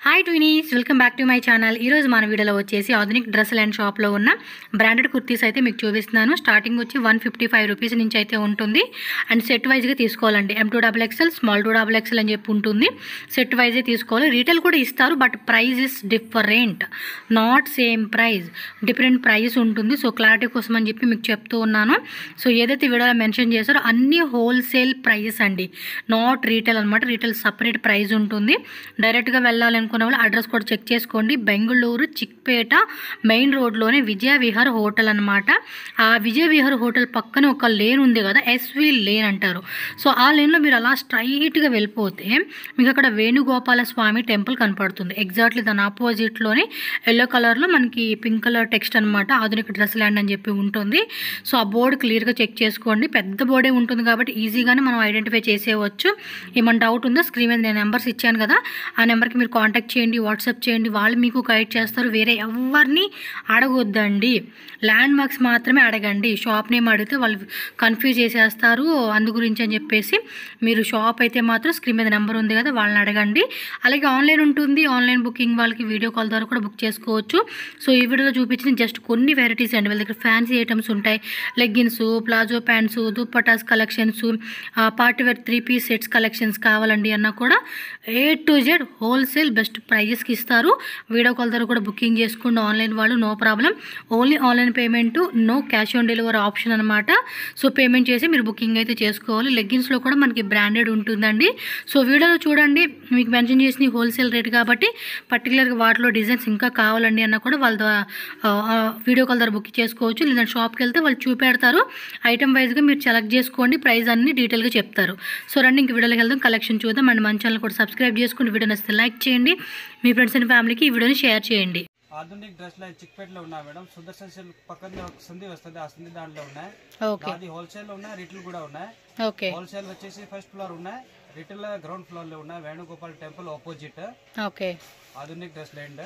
Hi twinnies, welcome back to my channel. ఈరోజు మన వీడియోలో వచ్చేసి ఆధునిక్ డ్రెస్ ల్యాండ్ షాప్లో ఉన్న బ్రాండెడ్ కుర్తీస్ అయితే మీకు చూపిస్తున్నాను. స్టార్టింగ్ వచ్చి 155 రూపీస్ నుంచి అయితే ఉంటుంది. అండ్ సెట్ వైజ్గా తీసుకోవాలండి. M2XXL, స్మాల్ 2XXL అని చెప్పి ఉంటుంది. సెట్ వైజే తీసుకోవాలి. రీటైల్ కూడా ఇస్తారు, but price is different, not same price, different price ఉంటుంది. సో క్లారిటీ కోసం అని చెప్పి మీకు చెప్తూ ఉన్నాను. సో ఏదైతే వీడియోలో మెన్షన్ చేశారో అన్ని హోల్సేల్ ప్రైస్ అండి, నాట్ రీటైల్ అనమాట. రీటైల్ సపరేట్ ప్రైస్ ఉంటుంది. డైరెక్ట్గా వెళ్ళాలనుకున్న వాళ్ళు అడ్రస్ కూడా చెక్ చేసుకోండి. బెంగళూరు చిక్పేట మెయిన్ రోడ్లోనే విజయ విహార్ హోటల్ అనమాట. ఆ విజయ విహార్ హోటల్ పక్కన ఒక లేన్ ఉంది కదా, ఎస్వి లేన్ అంటారు. సో ఆ లేన్లో మీరు అలా స్ట్రైట్గా వెళ్ళిపోతే మీకు అక్కడ వేణుగోపాల స్వామి టెంపుల్ కనపడుతుంది. ఎగ్జాక్ట్లీ దాని ఆపోజిట్లోనే ఎల్లో కలర్లో మనకి పింక్ కలర్ టెక్స్ట్ అనమాట, ఆధునిక డ్రెస్ ల్యాండ్ అని చెప్పి ఉంటుంది. సో ఆ బోర్డు క్లియర్గా చెక్ చేసుకోండి. పెద్ద బోర్డే ఉంటుంది కాబట్టి ఈజీగానే మనం ఐడెంటిఫై చేసేయవచ్చు. ఏమైనా డౌట్ ఉందో స్క్రీన్ మీద నేను నెంబర్స్ ఇచ్చాను కదా, ఆ నెంబర్కి మీరు కాంటాక్ట్ చేయండి, వాట్సాప్ చేయండి. వాళ్ళు మీకు గైడ్ చేస్తారు. వేరే ఎవరిని అడగొద్దండి, ల్యాండ్ మార్క్స్ మాత్రమే అడగండి. షాప్ నేమ్ అడిగితే వాళ్ళు కన్ఫ్యూజ్ చేసేస్తారు. అందు గురించి అని చెప్పేసి మీరు షాప్ అయితే మాత్రం స్క్రీన్ మీద నెంబర్ ఉంది కదా, వాళ్ళని అడగండి. అలాగే ఆన్లైన్ ఉంటుంది, ఆన్లైన్ బుకింగ్ వాళ్ళకి వీడియో కాల్ ద్వారా కూడా బుక్ చేసుకోవచ్చు. సో ఈ వీడియోలో చూపించిన జస్ట్ కొన్ని వెరైటీస్ అండి. వాళ్ళ దగ్గర ఫ్యాన్సీ ఐటమ్స్ ఉంటాయి, leggings, palazzo pants, dupattas collections, party wear 3 piece sets collections కావాలండి అన్నా కూడా A to Z wholesale best ప్రైజెస్కి ఇస్తారు. వీడియో కాల్ ద్వారా కూడా బుకింగ్ చేసుకోండి. ఆన్లైన్ వాళ్ళు no problem, only online payment, no cash on delivery option అనమాట. సో పేమెంట్ చేసి మీరు బుకింగ్ అయితే చేసుకోవాలి. లెగ్గిన్స్లో కూడా మనకి బ్రాండెడ్ ఉంటుందండి. సో వీడియోలో చూడండి, మీకు మెన్షన్ చేసిన హోల్సేల్ రేట్ కాబట్టి పర్టికులర్గా వాటిలో డిజైన్స్ ఇంకా కావాలండి అన్న కూడా వాళ్ళ వీడియో కాల్ ద్వారా బుక్ చేసుకోవచ్చు. లేదంటే షాప్కి వెళ్తే వాళ్ళు చూపెడతారు. ఐటమ్ వైజ్గా మీరు సెలెక్ట్ చేసుకోండి, ప్రైస్ అన్ని డీటెయిల్గా చెప్తారు. సో రండి ఇంక వీడియోలోకి వెళ్దాం, కలెక్షన్ చూద్దాం. అండ్ మన ఛానల్ కూడా సబ్స్క్రైబ్ చేసుకోండి. వీడియో నచ్చితే లైక్ చేయండి, మీ ఫ్రెండ్స్ అండ్ ఫ్యామిలీకి ఈ వీడియోని షేర్ చేయండి. ఆధునిక్ డ్రెస్ లైన్ చిక్పేటలో ఉన్నాయి మేడం. సుదర్శన్ సిల్క్ పక్కన ఒక సంధి వస్తుంది, ఆ సంధి దాంట్లో ఉన్నాయి. అది హోల్సేల్ లో ఉన్నాయి, రిటైల్ కూడా ఉన్నాయి. హోల్సేల్ వచ్చేసి ఫస్ట్ ఫ్లోర్ ఉన్నాయి, రిటైల్ గ్రౌండ్ ఫ్లోర్ లో ఉన్నాయి. Venugopal temple opposite Adhunik dress line.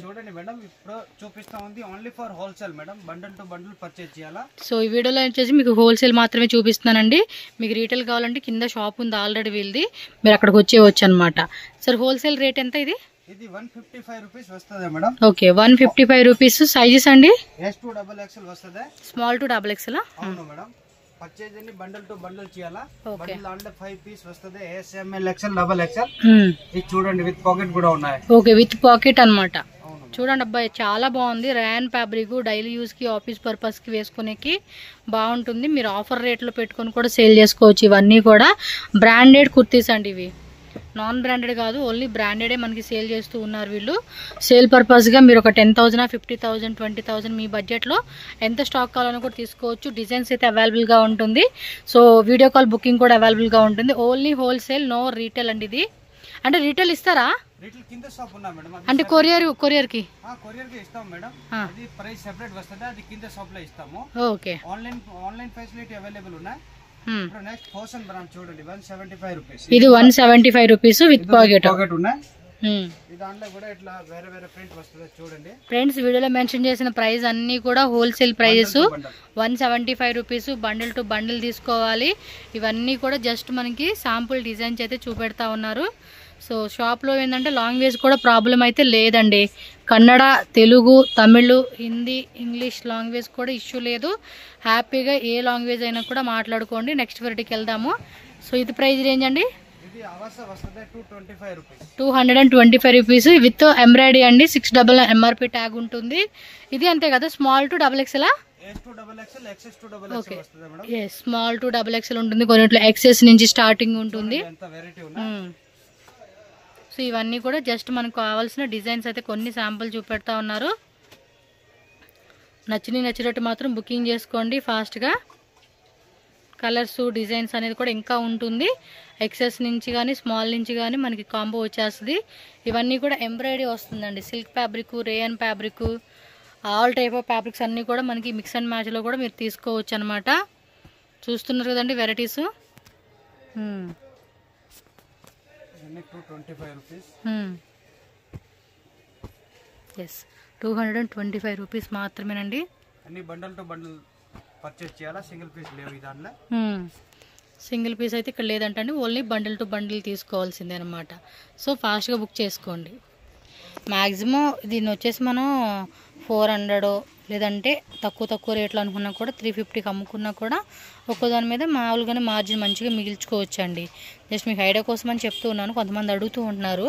చూడండి మేడం, ఇప్పుడు చూపిస్తా ఉంది only for wholesale madam. Bundle to bundle purchase చేయాలా. సో ఈ వీడియోలో వచ్చేసి మీకు హోల్సేల్ మాత్రమే చూపిస్తున్నానండి. మీకు రీటైల్ కావాలంటే కింద షాప్ ఉంది ఆల్రెడీ వీళ్ళది, మీరు అక్కడికి వచ్చేవచ్చు అనమాట. సార్ హోల్సేల్ రేట్ ఎంత ఇది? ఇది 155 రూపీస్ వస్తుంది మేడం. Okay, 155 rupees. సైజెస్ అండి S2XXL వస్తుంది, స్మాల్ 2XXL. అవును మేడం. పర్చేజ్ అన్ని బండిల్ టు బండిల్ చేయాలా. బండిల్ దాంట్లో 5 పీస్ వస్తుంది, SML XL XXL. ఇది చూడండి, విత్ పాకెట్ కూడా ఉన్నాయి. ఓకే, విత్ పాకెట్ అన్నమాట. చూడండి అబ్బాయి, చాలా బాగుంది. ర్యాన్ ఫ్యాబ్రిక్, డైలీ యూస్కి, ఆఫీస్ పర్పస్కి వేసుకునేకి బాగుంటుంది. మీరు ఆఫర్ రేట్లో పెట్టుకొని కూడా సేల్ చేసుకోవచ్చు. ఇవన్నీ కూడా బ్రాండెడ్ కుర్తీస్ అండి, ఇవి నాన్ బ్రాండెడ్ కాదు, ఓన్లీ బ్రాండెడే మనకి సేల్ చేస్తూ ఉన్నారు వీళ్ళు. సేల్ పర్పస్గా మీరు ఒక 10,000, 50,000, 20,000 మీ బడ్జెట్లో ఎంత స్టాక్ కావాలని కూడా తీసుకోవచ్చు. డిజైన్స్ అయితే అవైలబుల్గా ఉంటుంది. సో వీడియో కాల్ బుకింగ్ కూడా అవైలబుల్గా ఉంటుంది. ఓన్లీ హోల్సేల్, నో రీటైల్ అండి ఇది. అంటే రీటైల్ ఇస్తారా? కింద షాప్ ఉన్నా మేడం, అంటే కొరియర్ కి ఇస్తాం మేడం. అది ప్రైస్ సెపరేట్ వస్తుంది, అది కింద షాప్ లో ఇస్తాము. ఓకే, ఆన్లైన్ ఫెసిలిటీ అవైలబుల్ ఉన్నాయి. నెక్స్ట్ ఫోషన్ బ్రాండ్ చూడండి, 175 రూపీస్. ఇది 175 రూపీస్ విత్ పాకెట్ ఉన్నాయి. దాంట్లో కూడా ఇట్లా వేరే వేరే ప్రింట్ వస్తుంది చూడండి. ఫ్రెండ్స్, వీడియోలో మెన్షన్ చేసిన ప్రైస్ అన్ని కూడా wholesale prices. 175 rupees. Bundle to bundle తీసుకోవాలి. ఇవన్నీ కూడా జస్ట్ మనకి శాంపుల్ డిజైన్స్ అయితే చూపెడతా ఉన్నారు. సో షాప్లో ఏంటంటే లాంగ్వేజ్ కూడా ప్రాబ్లం అయితే లేదండి. కన్నడ, తెలుగు, తమిళ్, హిందీ, ఇంగ్లీష్ లాంగ్వేజ్ కూడా ఇష్యూ లేదు. హ్యాపీగా ఏ లాంగ్వేజ్ అయినా కూడా మాట్లాడుకోండి. నెక్స్ట్ వెరైటీకి వెళ్దాము. సో ఇది ప్రైస్ రేంజ్ అండి, 225 రూపీస్ విత్ ఎంబ్రాయిడరీ అండి. 699 MRP ట్యాగ్ ఉంటుంది. ఇది అంతే కదా, small to XXL. Okay, small to XXL ఉంటుంది. కొన్నిట్లో XS నుంచి స్టార్టింగ్ ఉంటుంది. సో ఇవన్నీ కూడా జస్ట్ మనకు కావాల్సిన డిజైన్స్ అయితే కొన్ని శాంపుల్ చూపెడతా ఉన్నారు. నచ్చినట్టు మాత్రం బుకింగ్ చేసుకోండి ఫాస్ట్గా. కలర్స్, డిజైన్స్ అనేది కూడా ఇంకా ఉంటుంది. ఎక్సెస్ నుంచి కానీ స్మాల్ నుంచి కానీ మనకి కాంబో వచ్చేస్తుంది. ఇవన్నీ కూడా ఎంబ్రాయిడరీ వస్తుందండి. Silk fabric, rayon fabric, all type of fabrics అన్నీ కూడా మనకి మిక్స్ అండ్ మ్యాచ్లో కూడా మీరు తీసుకోవచ్చు అనమాట. చూస్తున్నారు కదండి వెరైటీస్. 225 రూపీస్ మాత్రమేనండి. అన్ని బండిల్ టు బండిల్ పర్చేజ్ చేయాలా, సింగిల్ పీస్ లేవు ఈ దాంట్లో. సింగిల్ పీస్ అయితే ఇక్కడ లేదంటండి, ఓన్లీ బండిల్ టు బండిల్ తీసుకోవాల్సిందే అనమాట. సో ఫాస్ట్గా బుక్ చేసుకోండి. మ్యాక్సిమం దీన్ని వచ్చేసి మనం 400 లేదంటే తక్కువ రేట్లో అనుకున్నా కూడా 350కి అమ్ముకున్నా కూడా ఒక్కోదాని మీద మామూలుగానే మార్జిన్ మంచిగా మిగిల్చుకోవచ్చు అండి. జస్ట్ మీకు ఐడియా కోసం అని చెప్తూ ఉన్నాను. కొంతమంది అడుగుతూ ఉంటున్నారు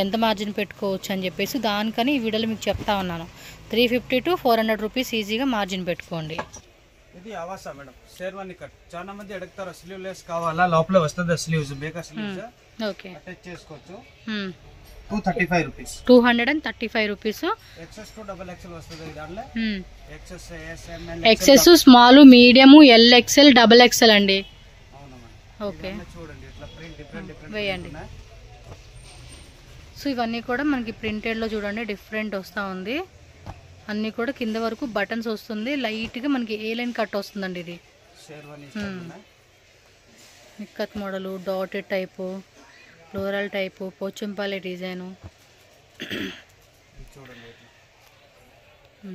ఎంత మార్జిన్ పెట్టుకోవచ్చు అని చెప్పేసి, దానికని ఈ వీడియోలో మీకు చెప్తా ఉన్నాను. 350 to 400 రూపీస్ ఈజీగా మార్జిన్ పెట్టుకోండి. ఇది ఆవాసా మేడం, షేర్వానీ కట్. చాలా మంది అడుగుతారు స్లీవ్లెస్ కావాలా, లోపల వస్తుంది స్లీవ్స్, బేకా స్లీవ్స్. ఓకే, అటాచ్ చేసుకోవచ్చు. 235 rupees. 235 rupees. XS to double XL వస్తుంది దాంట్లో. XS S M L XS small medium L XL double XL అండి. అవును మేడం. ఓకే, చూడండి ఇట్లా ప్రింట్ డిఫరెంట్ వేయండి. సో ఇవన్నీ కూడా మనకి ప్రింటెడ్ లో చూడండి డిఫరెంట్ వస్తూ ఉంది. అన్నీ కూడా కింద వరకు బటన్స్ వస్తుంది. లైట్గా మనకి ఏ లైన్ కట్ వస్తుందండి. ఇది నిక్కత్ model, dotted type, floral type, Pochampally design.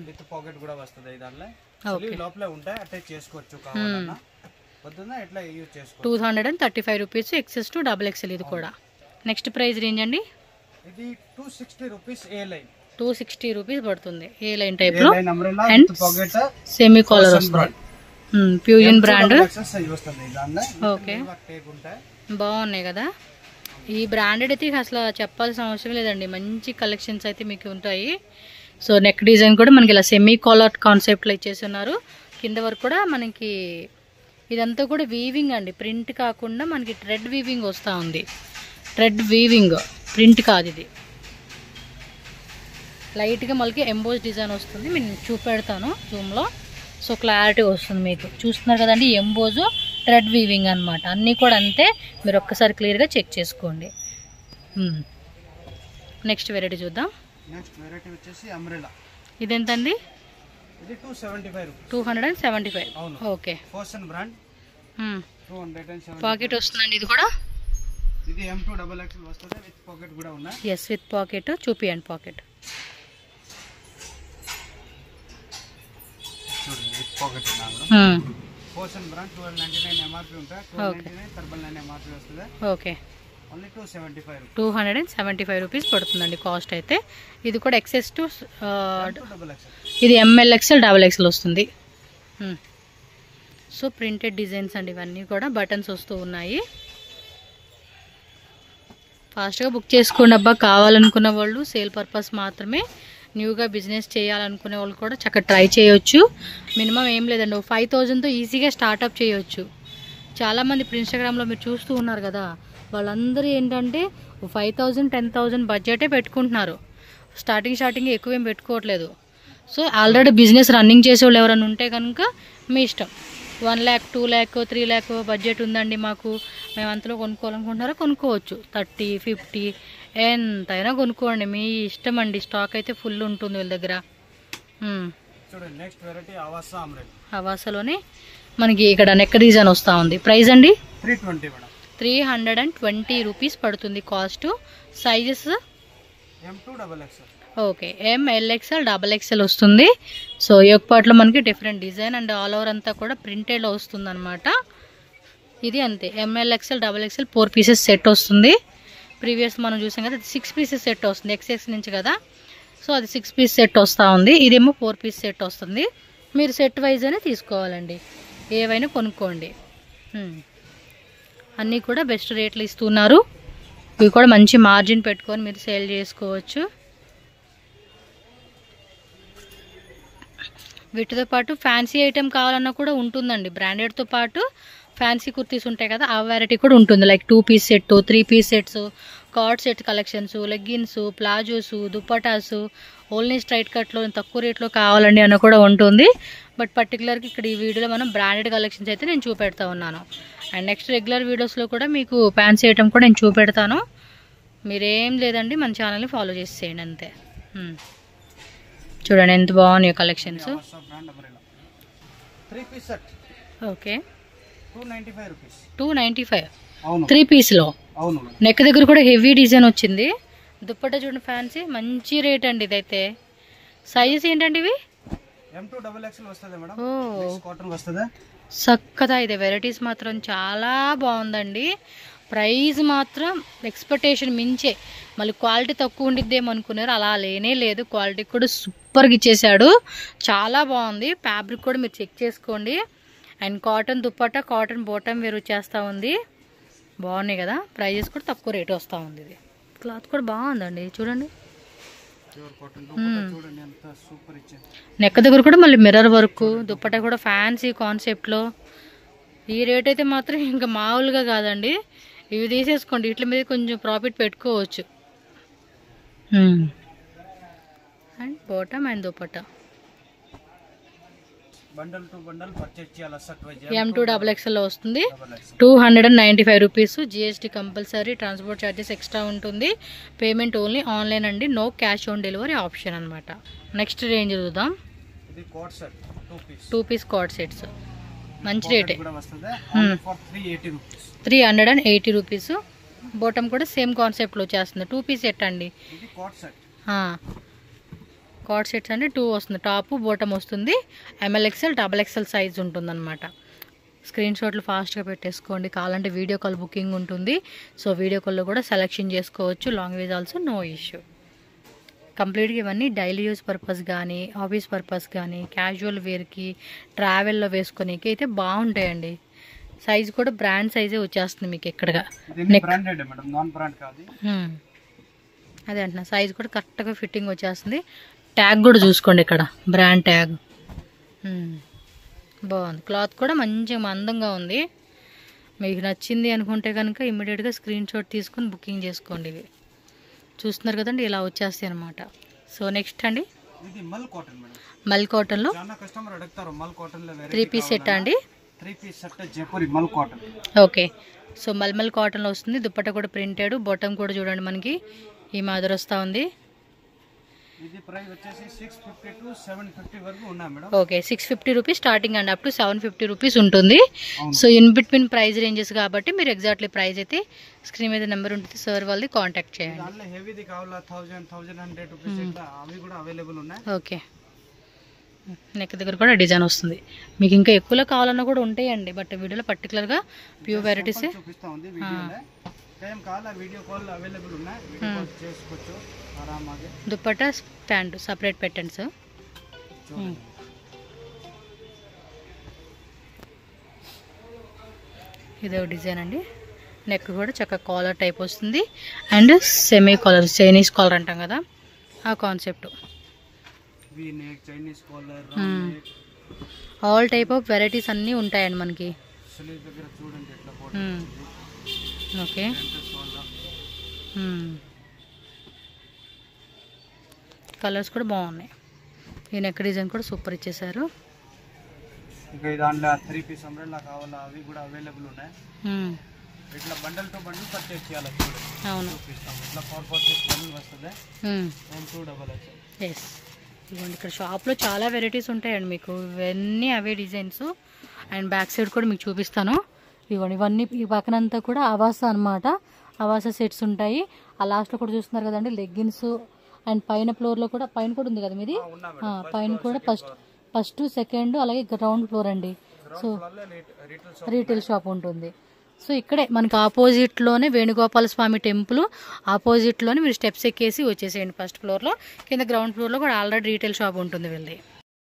With pocket కూడా వస్తుంది దాంట్లో. లోపల ఉంటాయి, అటాచ్ చేసుకోవచ్చు కావాలన్నా. పొద్దున్న ఇట్లా యూజ్ చేసుకోవచ్చు. 235 rupees XS to double XL. ఇది కూడా నెక్స్ట్ ప్రైస్ రేంజ్ అండి. ఇది 260 రూపీస్ ఏ లైన్. 260 రూపీస్ పడుతుంది ఏ లైన్ టైప్ లో. అండ్ సెమీ కాలర్ వస్తుంది. Fusion brand. ఓకే, బాగున్నాయి కదా. ఈ బ్రాండెడ్ అయితే అసలు చెప్పాల్సిన అవసరం లేదండి. మంచి కలెక్షన్స్ అయితే మీకు ఉంటాయి. సో నెక్ డిజైన్ కూడా మనకి ఇలా సెమీ కాలర్ కాన్సెప్ట్లో ఇచ్చేసి ఉన్నారు. కింద వరకు కూడా మనకి ఇదంతా కూడా వీవింగ్ అండి, ప్రింట్ కాకుండా మనకి థ్రెడ్ వీవింగ్ వస్తూ ఉంది. థ్రెడ్ వీవింగ్, ప్రింట్ కాదు ఇది. లైట్గా మళ్ళీ ఎంబోస్ డిజైన్ వస్తుంది. నేను చూపెడతాను జూమ్లో, సో క్లారిటీ వస్తుంది మీకు. చూస్తున్నారు కదండి, ఎంబోజు థ్రెడ్ వీవింగ్ అనమాట. అన్నీ కూడా అంతే, మీరు ఒక్కసారి క్లియర్గా చెక్ చేసుకోండి. నెక్స్ట్ వెరైటీ చూద్దాం. నెక్స్ట్ వెరైటీ వచ్చేసి అంబ్రెల్లా. ఇదెంతండి? ఇది 275. 275. Okay, ఫోర్సన్ brand. 270. పాకెట్ వస్తుందండి ఇది కూడా. ఇది M2 డబుల్ ఎక్సెల్ వస్తుంది, విత్ పాకెట్ కూడా ఉన్నాయి. Yes, with pocket. చూపియండి పాకెట్. చూడండి విత్ పాకెట్ ఉన్నాను. ఫోర్సన్ బ్రాండ్ 1299 ఎంఆర్పి ఉంటాయి. 1299 999 ఎంఆర్పి వస్తుంది. Okay, only 275. 275 రూపీస్ పడుతుందండి కాస్ట్ అయితే. ఇది కూడా ఎక్సెస్ టు డబుల్ ఎక్సెల్. ఇది ML XL డబుల్ ఎక్సెల్ వస్తుంది. సో ప్రింటెడ్ డిజైన్స్ అండి ఇవన్నీ కూడా. బటన్స్ వస్తూ ఉన్నాయి. ఫాస్ట్గా బుక్ చేసుకోండి అబ్బా. కావాలనుకున్న వాళ్ళు, సేల్ పర్పస్ మాత్రమే, న్యూగా బిజినెస్ చేయాలనుకునే వాళ్ళు కూడా చక్కగా ట్రై చేయొచ్చు. మినిమం ఏం లేదండి, 5000తో ఈజీగా స్టార్ట్అప్ చేయొచ్చు. చాలామంది ఇప్పుడు ఇన్స్టాగ్రామ్లో మీరు చూస్తూ ఉన్నారు కదా, వాళ్ళందరూ ఏంటంటే 5000 10,000 బడ్జెటే పెట్టుకుంటున్నారు. స్టార్టింగ్ ఎక్కువేం పెట్టుకోవట్లేదు. సో ఆల్రెడీ బిజినెస్ రన్నింగ్ చేసే వాళ్ళు ఎవరైనా ఉంటే కనుక మీ ఇష్టం. 1 lakh 2 lakh 3 lakh బడ్జెట్ ఉందండి మాకు, మేము అంతలో కొనుక్కోవాలనుకుంటున్నారో కొనుక్కోవచ్చు. 30 50 ఎంతైనా కొనుక్కోండి, మీ ఇష్టం అండి. స్టాక్ అయితే ఫుల్ ఉంటుంది వీళ్ళ దగ్గర. చూడండి నెక్స్ట్ వెరైటీ ఆవాసా అంబ్రెల్లా. ఆవాసాలోనే మనకి ఇక్కడ నెక్ డిజైన్ వస్తూ ఉంది. ప్రైస్ అండి 320 మేడం. 320 రూపీస్ పడుతుంది cost. Sizes M2 double XL. Okay, ML XL double XL వస్తుంది. సో ఈ యొక్క పార్ట్లో మనకి different design and all over అంతా కూడా ప్రింటెడ్లో వస్తుంది అనమాట. ఇది అంతే, ML XL double XL 4 pieces set వస్తుంది. ప్రీవియస్ మనం చూసాం కదా, 6 పీసెస్ సెట్ వస్తుంది XS నుంచి కదా. సో అది 6 పీస్ సెట్ వస్తూ ఉంది. ఇదేమో 4 పీస్ సెట్ వస్తుంది. మీరు సెట్ వైజ్ అనే తీసుకోవాలండి, ఏవైనా కొనుక్కోండి. అన్నీ కూడా బెస్ట్ రేట్లు ఇస్తున్నారు. ఇవి కూడా మంచి మార్జిన్ పెట్టుకొని మీరు సేల్ చేసుకోవచ్చు. వీటితో పాటు ఫ్యాన్సీ ఐటెం కావాలన్నా కూడా ఉంటుందండి. బ్రాండెడ్తో పాటు ఫ్యాన్సీ కుర్తీస్ ఉంటాయి కదా, ఆ వెరైటీ కూడా ఉంటుంది. Like 2 piece set, 3 piece sets, cord set collections, leggings, palazzos, dupattas, only straight కట్లో తక్కువ రేట్లో కావాలండి అన్న కూడా ఉంటుంది. బట్ పర్టికులర్గా ఇక్కడ ఈ వీడియోలో మనం బ్రాండెడ్ కలెక్షన్స్ అయితే నేను చూపెడతా ఉన్నాను. అండ్ నెక్స్ట్ రెగ్యులర్ వీడియోస్లో కూడా మీకు ఫ్యాన్సీ ఐటెం కూడా నేను చూపెడతాను. మీరేం లేదండి, మన ఛానల్ని ఫాలో చేసేయండి అంతే. చూడండి ఎంత బాగున్నాయి కలెక్షన్స్. ఓకే, 295 3 పీస్లో. నెక్ దగ్గర కూడా హెవీ డిజైన్ వచ్చింది. దుప్పట్టా చూడండి ఫ్యాన్సీ, మంచి రేట్ అండి ఇదైతే. సైజెస్ ఏంటండి ఇవి? కాటన్ వస్తుంది. చక్కగా ఇది వెరైటీస్ మాత్రం చాలా బాగుందండి. ప్రైస్ మాత్రం ఎక్స్పెక్టేషన్ మించే. మళ్ళీ క్వాలిటీ తక్కువ ఉండిద్దేమో అనుకున్నారు, అలా లేనే లేదు. క్వాలిటీ కూడా సూపర్గా ఇచ్చేసాడు, చాలా బాగుంది. ఫ్యాబ్రిక్ కూడా మీరు చెక్ చేసుకోండి. And cotton dupatta, cotton bottom వేరు వచ్చేస్తూ ఉంది. బాగున్నాయి కదా, ప్రైజెస్ కూడా తక్కువ రేట్ వస్తూ ఉంది. ఇది క్లాత్ కూడా బాగుందండి చూడండి. నెక్ దగ్గర కూడా మళ్ళీ మిర్రర్ వర్క్, దుప్పట్టా కూడా ఫ్యాన్సీ కాన్సెప్ట్లో. ఈ రేట్ అయితే మాత్రం ఇంకా మామూలుగా కాదండి. ఇవి తీసేసుకోండి, వీటి మీద కొంచెం ప్రాఫిట్ పెట్టుకోవచ్చు. And bottom and dupatta M2XXL వస్తుంది. 295 rupees. GST compulsory, transport charges extra ఉంటుంది. పేమెంట్ ఓన్లీ ఆన్లైన్ అండి, no cash on delivery option అనమాట. నెక్స్ట్ రేంజ్ చూద్దాం. 2 పీస్ కార్డ్ సెట్స్ మంచి రేటే, 380 రూపీస్. బాటమ్ కూడా సేమ్ కాన్సెప్ట్లో వచ్చేస్తుంది. 2 పీస్ సెట్ అండి, కార్డ్ సెట్స్ అంటే 2 వస్తుంది. టాప్ బాటమ్ వస్తుంది. MLXL XXL సైజ్ ఉంటుంది అనమాట. స్క్రీన్ షాట్లు ఫాస్ట్గా పెట్టేసుకోండి. కావాలంటే వీడియో కాల్ బుకింగ్ ఉంటుంది. సో వీడియో కాల్లో కూడా సెలెక్షన్ చేసుకోవచ్చు. Language also no issue. కంప్లీట్గా ఇవన్నీ డైలీ యూజ్ పర్పస్ కానీ, ఆఫీస్ పర్పస్ కానీ, క్యాజువల్ వేర్కి, ట్రావెల్లో వేసుకొనికి అయితే బాగుంటాయండి. సైజ్ కూడా బ్రాండ్ సైజే వచ్చేస్తుంది మీకు ఎక్కడగా. అదే అంటున్నా, సైజ్ కూడా కరెక్ట్గా ఫిట్టింగ్ వచ్చేస్తుంది. ట్యాగ్ కూడా చూసుకోండి, ఇక్కడ బ్రాండ్ ట్యాగ్ బాగుంది. క్లాత్ కూడా మంచిగా మందంగా ఉంది. మీకు నచ్చింది అనుకుంటే కనుక ఇమ్మీడియట్గా స్క్రీన్ షాట్ తీసుకుని బుకింగ్ చేసుకోండి. ఇవి చూస్తున్నారు కదండి, ఇలా వచ్చేస్తాయి అనమాట. సో నెక్స్ట్ అండి, మల్ కాటన్లో 3 పీస్ సెట్ అండి. ఓకే, సో మల్మల్ కాటన్లో వస్తుంది. దుప్పట్టా కూడా ప్రింటెడ్, బాటమ్ కూడా చూడండి మనకి ఈ మాదిరి వస్తూ ఉంది. ఓకే, 650 రూపీస్ స్టార్టింగ్ అండి, అప్ టు 750 రూపీస్ ఉంటుంది. So in between price ranges కాబట్టి మీరు ఎగ్జాక్ట్లీ ప్రైస్ అయితే స్క్రీన్ మీద నెంబర్ ఉంటుంది, సార్ వాళ్ళది కాంటాక్ట్ చేయండి. ఓకే, నెక్ దగ్గర కూడా డిజైన్ వస్తుంది. మీకు ఇంకా ఎక్కువలో కావాలన్నా కూడా ఉంటాయండి, బట్ వీడియోలో పర్టికులర్గా pure varieties. Dupatta pant separate పెట్టండి సార్. ఇదో డిజైన్ అండి. నెక్ కూడా చక్కగా కాలర్ టైప్ వస్తుంది. And semi caller, Chinese collar అంటాం కదా, ఆ concept. All type of varieties అన్నీ ఉంటాయండి మనకి. ఓకే, కలర్స్ కూడా బాగున్నాయి. ఈ నెక్ డిజైన్ కూడా సూపర్ ఇచ్చేసారు. దాంట్లో 3 పీస్ అంబ్రెల్లా కావాలా, అవి కూడా అవైలబుల్ ఉన్నాయి. ఇట్లా బండల్ టు బండల్ పర్చేస్ చేయాలి. అవును, ఇట్లా 4 పీస్ బండల్ వస్తుంది. ఎస్, ఇదిగోండి ఇక్కడ షాప్లో చాలా వెరైటీస్ ఉంటాయండి మీకు. ఇవన్నీ అవే డిజైన్స్. అండ్ బ్యాక్ సైడ్ కూడా మీకు చూపిస్తాను. ఇవ్వండి, ఇవన్నీ ఈ పక్కనంతా కూడా అవాస అనమాట. అవాస సెట్స్ ఉంటాయి. ఆ లాస్ట్లో కూడా చూస్తున్నారు కదండి, లెగ్గిన్స్. అండ్ పైన ఫ్లోర్లో కూడా, పైన కూడా ఉంది కదా మీది, పైన కూడా ఫస్ట్ సెకండ్ అలాగే గ్రౌండ్ ఫ్లోర్ అండి. సో రీటైల్ షాప్ ఉంటుంది. సో ఇక్కడే మనకి ఆపోజిట్లోనే వేణుగోపాల స్వామి టెంపుల్ ఆపోజిట్లోనే మీరు స్టెప్స్ ఎక్కేసి వచ్చేసేయండి ఫస్ట్ ఫ్లోర్లో. కింద గ్రౌండ్ ఫ్లోర్లో కూడా ఆల్రెడీ రీటైల్ షాప్ ఉంటుంది వీళ్ళది.